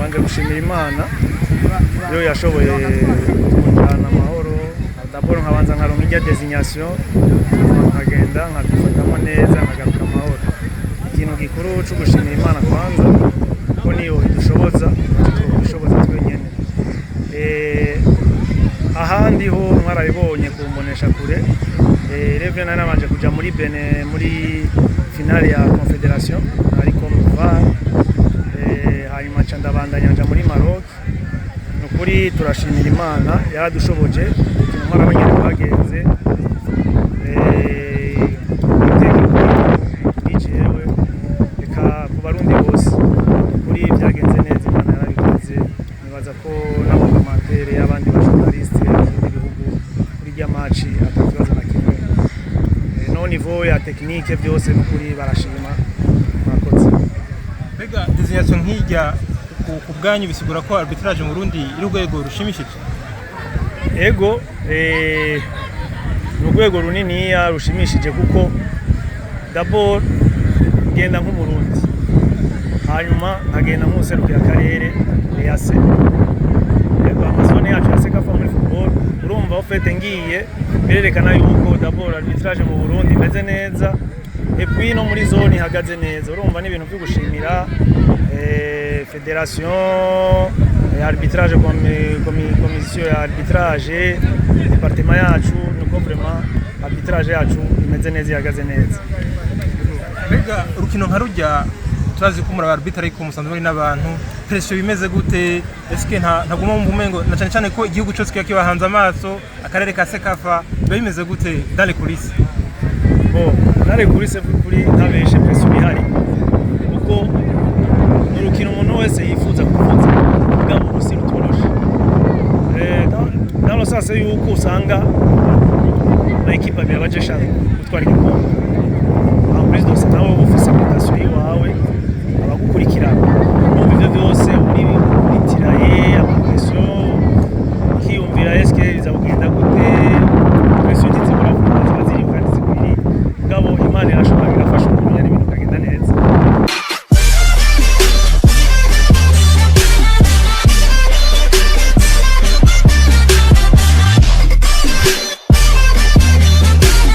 banje gushimira Imana yo yashoboye kunjana amahoro d'abord nkabanza nkaronka ijya designation nkagenda nkabifatamo neza nkagaruka amahoro ikintu gikuru cyo gushimira Imana kwanza ko niyo idushoboza twenyene ahandi ho mwarabibonye kumbonesha kure revye nabanje kuja muri Benin muri finale ya Confederation ariko mva hanyuma nca ndabandanya nja muri Maroc nukuri turashimira Imana yaradushoboje ikintu mwarabonye twagenze ijewe eka ku barundi bose kuri byagenze neza Imana yarabikoze nibaza ko n'amakomantere y'abandi bajournaliste b'ibihugu kuri rya match atakibazo na kimwe no niveau ya technique byose kuri barashima mwakoze. Mbega designation nk'ijya ku bwanyu bisigura ko arbitrage mu Burundi iri rwego rushimishije? Ego urwego runini ya rushimishije kuko d'abord genda nk'umurundi hanyuma nkagenda nk'userukira akarere EAC amazone yacu asekafa muri football urumva ofete ngiye birerekana yuko d'abord arbitrage mu Burundi meze neza et puis no muri zone ihagaze neza urumva ni ibintu byo gushimira fédération arbitrage commission ya arbitrage département yacu nuko vraiment arbitrage yacu imeze neza ihagaze neza. Mbega urukino nka rujya turazi ko muri arbitre ariko musanzwe muri n'abantu pression bimeze gute eske ntaguma mu bumengo na cyane cyane ko igihugu cyose kibahanze amaso akarere ka Sekafa biba bimeze gute dans les coulisses? Bon dans les coulisses kuri ntabeshe pression bihari kuko urukino umuntu wese yifuza kuvuza bwa mu rusi rutoroshe dans le sens yuko usanga na equipe byabaje shaka gutwara igikombe en plus de ça nawe ufise application yiwawe abagukurikirana mu bivyo byose uri tiraye amapression kiyumvira eske bizabugenda